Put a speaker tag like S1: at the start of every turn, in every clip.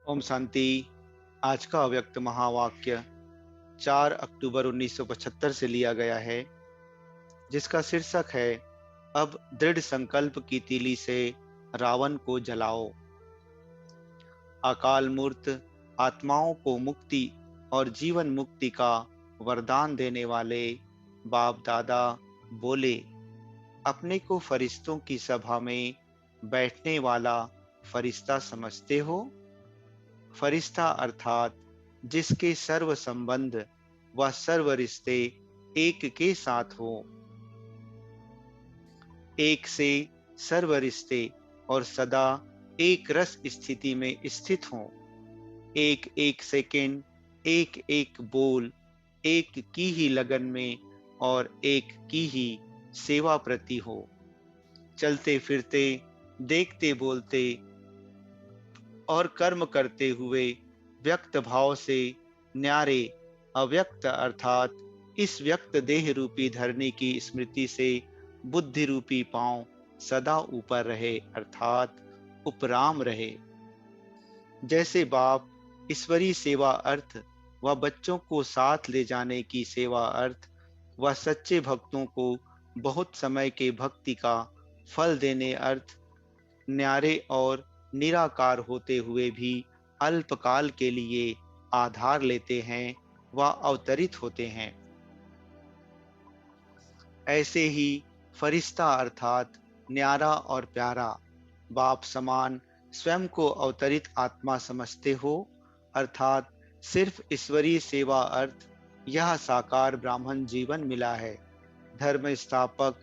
S1: ओम शांति। आज का अव्यक्त महावाक्य 4 अक्टूबर 1975 से लिया गया है, जिसका शीर्षक है अब दृढ़ संकल्प की तीली से रावण को जलाओ। अकाल मूर्त आत्माओं को मुक्ति और जीवन मुक्ति का वरदान देने वाले बाप दादा बोले, अपने को फरिश्तों की सभा में बैठने वाला फरिश्ता समझते हो? फरिश्ता अर्थात जिसके सर्व संबंध व सर्व रिश्ते एक के साथ हो, एक से सर्व रिश्ते और सदा एक रस स्थिति में स्थित हों, एक एक सेकंड, एक एक बोल, एक की ही लगन में और एक की ही सेवा प्रति हो, चलते फिरते, देखते बोलते और कर्म करते हुए व्यक्त भाव से न्यारे अव्यक्त अर्थात इस व्यक्त देह रूपी धरनी की स्मृति से बुद्धि रूपी पांव सदा ऊपर रहे अर्थात उपराम रहे। जैसे बाप ईश्वरी सेवा अर्थ व बच्चों को साथ ले जाने की सेवा अर्थ व सच्चे भक्तों को बहुत समय के भक्ति का फल देने अर्थ न्यारे और निराकार होते हुए भी अल्पकाल के लिए आधार लेते हैं व अवतरित होते हैं। ऐसे ही फरिश्ता अर्थात न्यारा और प्यारा बाप समान स्वयं को अवतरित आत्मा समझते हो, अर्थात सिर्फ ईश्वरीय सेवा अर्थ यह साकार ब्राह्मण जीवन मिला है। धर्म स्थापक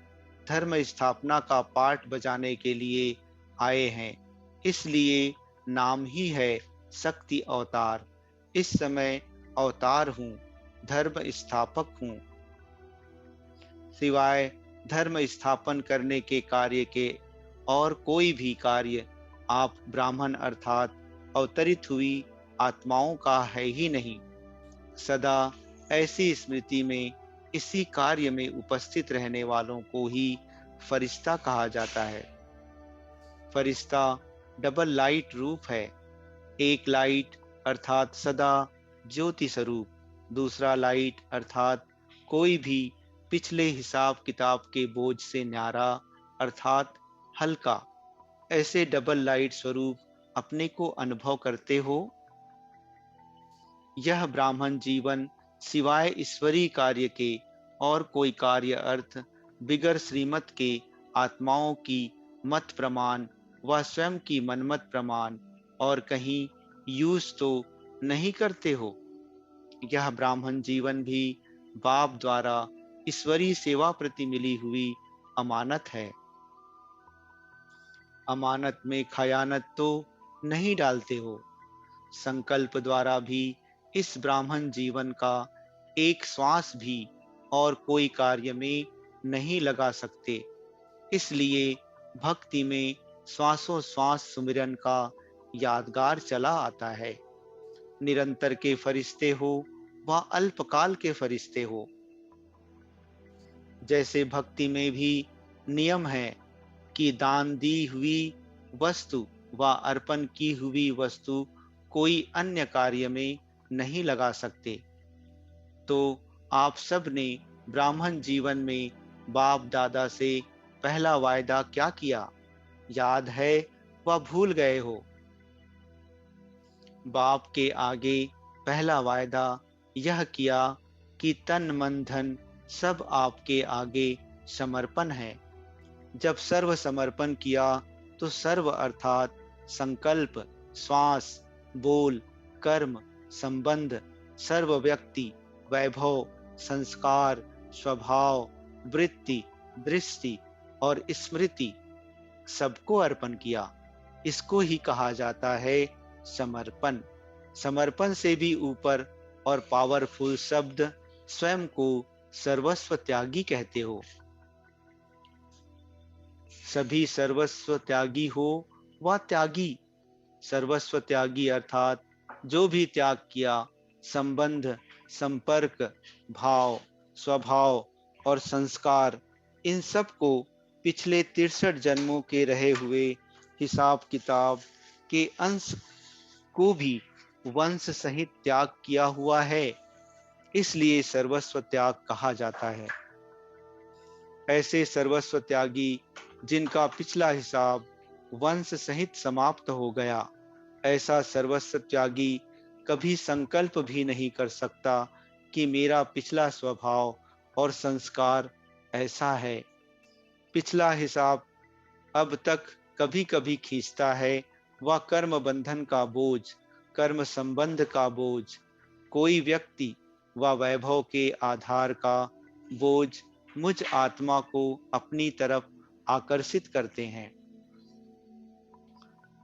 S1: धर्म स्थापना का पाठ बजाने के लिए आए हैं, इसलिए नाम ही है शक्ति अवतार। इस समय अवतार हूँ, धर्म स्थापक हूँ। सिवाय धर्म स्थापन करने के कार्य के और कोई भी कार्य आप ब्राह्मण अर्थात अवतरित हुई आत्माओं का है ही नहीं। सदा ऐसी स्मृति में इसी कार्य में उपस्थित रहने वालों को ही फरिश्ता कहा जाता है। फरिश्ता डबल लाइट रूप है, एक लाइट अर्थात सदा ज्योति स्वरूप, दूसरा लाइट अर्थात कोई भी पिछले हिसाब किताब के बोझ से न्यारा अर्थात हल्का। ऐसे डबल लाइट स्वरूप अपने को अनुभव करते हो। यह ब्राह्मण जीवन सिवाय ईश्वरीय कार्य के और कोई कार्य अर्थ बिगर श्रीमत के आत्माओं की मत प्रमाण व स्वयं की मनमत प्रमाण और कहीं यूज तो नहीं करते हो। यह ब्राह्मण जीवन भी बाप द्वारा ईश्वरीय सेवा प्रति मिली हुई अमानत है। अमानत में खयानत तो नहीं डालते हो। संकल्प द्वारा भी इस ब्राह्मण जीवन का एक श्वास भी और कोई कार्य में नहीं लगा सकते। इसलिए भक्ति में श्वासों श्वास सुमिरन का यादगार चला आता है। निरंतर के फरिश्ते हो व अल्पकाल के फरिश्ते हो। जैसे भक्ति में भी नियम है कि दान दी हुई वस्तु व अर्पण की हुई वस्तु कोई अन्य कार्य में नहीं लगा सकते, तो आप सब ने ब्राह्मण जीवन में बाप दादा से पहला वायदा क्या किया, याद है व भूल गए हो? बाप के आगे पहला वायदा यह किया कि तन मन धन सब आपके आगे समर्पण है। जब सर्व समर्पण किया तो सर्व अर्थात संकल्प, श्वास, बोल, कर्म, संबंध, सर्व व्यक्ति, वैभव, संस्कार, स्वभाव, वृत्ति, दृष्टि और स्मृति सबको अर्पण किया। इसको ही कहा जाता है समर्पण। समर्पण से भी ऊपर और पावरफुल शब्द स्वयं को सर्वस्व त्यागी कहते हो। सभी सर्वस्व त्यागी हो व त्यागी। सर्वस्व त्यागी अर्थात जो भी त्याग किया, संबंध, संपर्क, भाव, स्वभाव और संस्कार, इन सब को पिछले 63 जन्मों के रहे हुए हिसाब किताब के अंश को भी वंश सहित त्याग किया हुआ है, इसलिए सर्वस्व त्याग कहा जाता है। ऐसे सर्वस्व त्यागी जिनका पिछला हिसाब वंश सहित समाप्त हो गया, ऐसा सर्वस्व त्यागी कभी संकल्प भी नहीं कर सकता कि मेरा पिछला स्वभाव और संस्कार ऐसा है। पिछला हिसाब अब तक कभी कभी खींचता है वह कर्म बंधन का बोझ, कर्म संबंध का बोझ, कोई व्यक्ति व वैभव के आधार का बोझ मुझ आत्मा को अपनी तरफ आकर्षित करते हैं।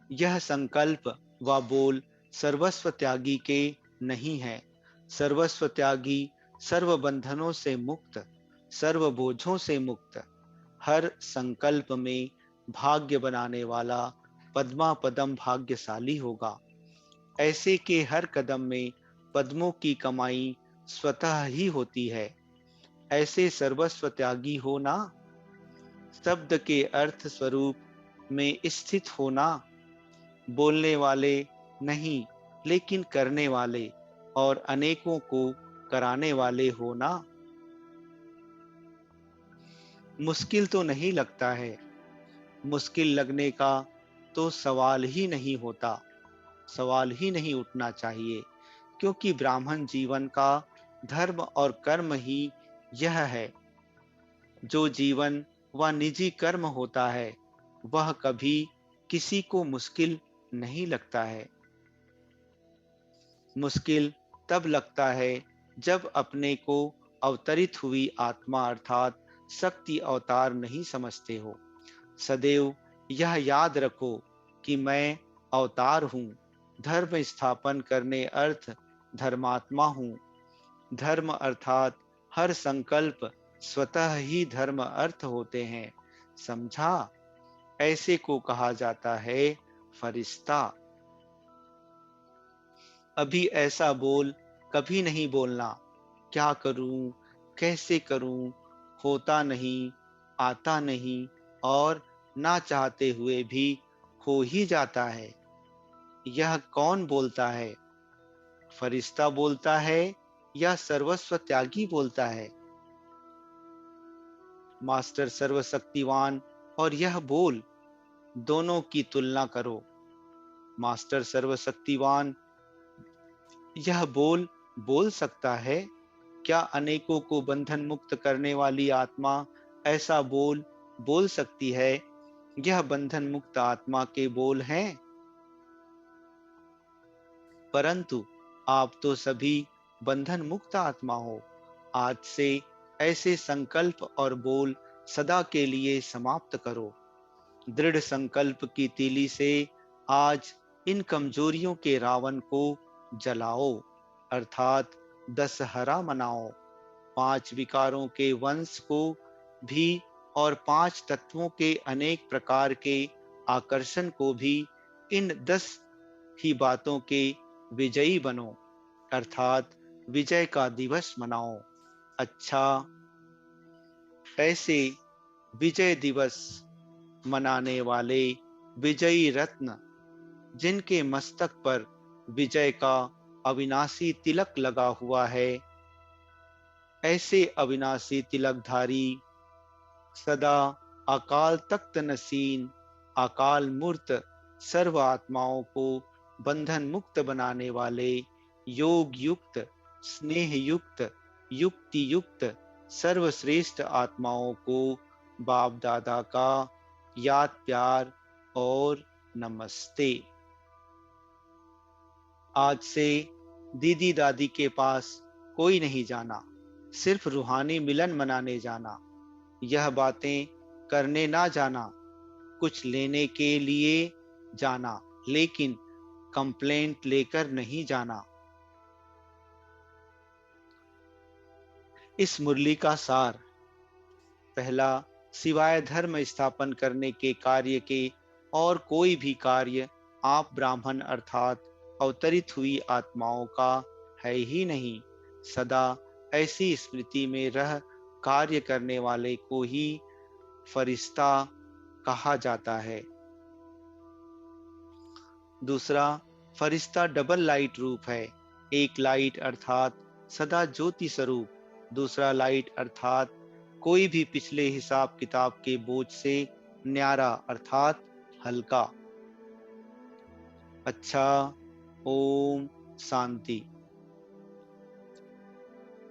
S1: यह संकल्प व बोल सर्वस्व त्यागी के नहीं है। सर्वस्व त्यागी सर्व बंधनों से मुक्त, सर्व बोझों से मुक्त, हर संकल्प में भाग्य बनाने वाला पद्मा पदम भाग्यशाली होगा। ऐसे के हर कदम में पद्मों की कमाई स्वतः ही होती है। ऐसे सर्वस्व त्यागी होना, शब्द के अर्थ स्वरूप में स्थित होना, बोलने वाले नहीं लेकिन करने वाले और अनेकों को कराने वाले होना। मुश्किल तो नहीं लगता है, मुश्किल लगने का तो सवाल ही नहीं होता, सवाल ही नहीं उठना चाहिए, क्योंकि ब्राह्मण जीवन का धर्म और कर्म ही यह है। जो जीवन व निजी कर्म होता है वह कभी किसी को मुश्किल नहीं लगता है। मुश्किल तब लगता है जब अपने को अवतरित हुई आत्मा अर्थात शक्ति अवतार नहीं समझते हो। सदैव यह याद रखो कि मैं अवतार हूँ, धर्म स्थापन करने अर्थ धर्मात्मा हूँ। धर्म अर्थात हर संकल्प स्वतः ही धर्म अर्थ होते हैं, समझा? ऐसे को कहा जाता है फरिश्ता। अभी ऐसा बोल कभी नहीं बोलना, क्या करूं, कैसे करूं, होता नहीं, आता नहीं और ना चाहते हुए भी हो ही जाता है। यह कौन बोलता है? फरिश्ता बोलता है या सर्वस्व त्यागी बोलता है? मास्टर सर्वशक्तिवान और यह बोल, दोनों की तुलना करो। मास्टर सर्वशक्तिवान, यह बोल बोल सकता है? क्या अनेकों को बंधन मुक्त करने वाली आत्मा ऐसा बोल बोल सकती है? यह बंधन मुक्त आत्मा के बोल हैं। परंतु आप तो सभी बंधन मुक्त आत्मा हो। आज से ऐसे संकल्प और बोल सदा के लिए समाप्त करो। दृढ़ संकल्प की तीली से आज इन कमजोरियों के रावण को जलाओ, अर्थात दशहरा मनाओ। 5 विकारों के वंश को भी और 5 तत्वों के अनेक प्रकार के आकर्षण को भी इन 10 ही बातों के विजयी बनो, अर्थात विजय का दिवस मनाओ। अच्छा, ऐसे विजय दिवस मनाने वाले विजयी रत्न जिनके मस्तक पर विजय का अविनाशी तिलक लगा हुआ है, ऐसे अविनाशी तिलकधारी सदा अकाल तख्त नसीन, अकाल मूर्त सर्व आत्माओं को बंधन मुक्त बनाने वाले योग युक्त, स्नेह युक्त, युक्ति युक्त सर्वश्रेष्ठ आत्माओं को बाप दादा का याद प्यार और नमस्ते। आज से दीदी दादी के पास कोई नहीं जाना, सिर्फ रूहानी मिलन मनाने जाना। यह बातें करने ना जाना, कुछ लेने के लिए जाना, लेकिन कंप्लेंट लेकर नहीं जाना। इस मुरली का सार: पहला, सिवाय धर्म स्थापन करने के कार्य के और कोई भी कार्य आप ब्राह्मण अर्थात अवतरित हुई आत्माओं का है ही नहीं। सदा ऐसी स्मृति में रह कार्य करने वाले को ही फरिश्ता कहा जाता है। दूसरा, फरिश्ता डबल लाइट रूप है। एक लाइट अर्थात सदा ज्योति स्वरूप, दूसरा लाइट अर्थात कोई भी पिछले हिसाब किताब के बोझ से न्यारा अर्थात हल्का। अच्छा, ओम शांति।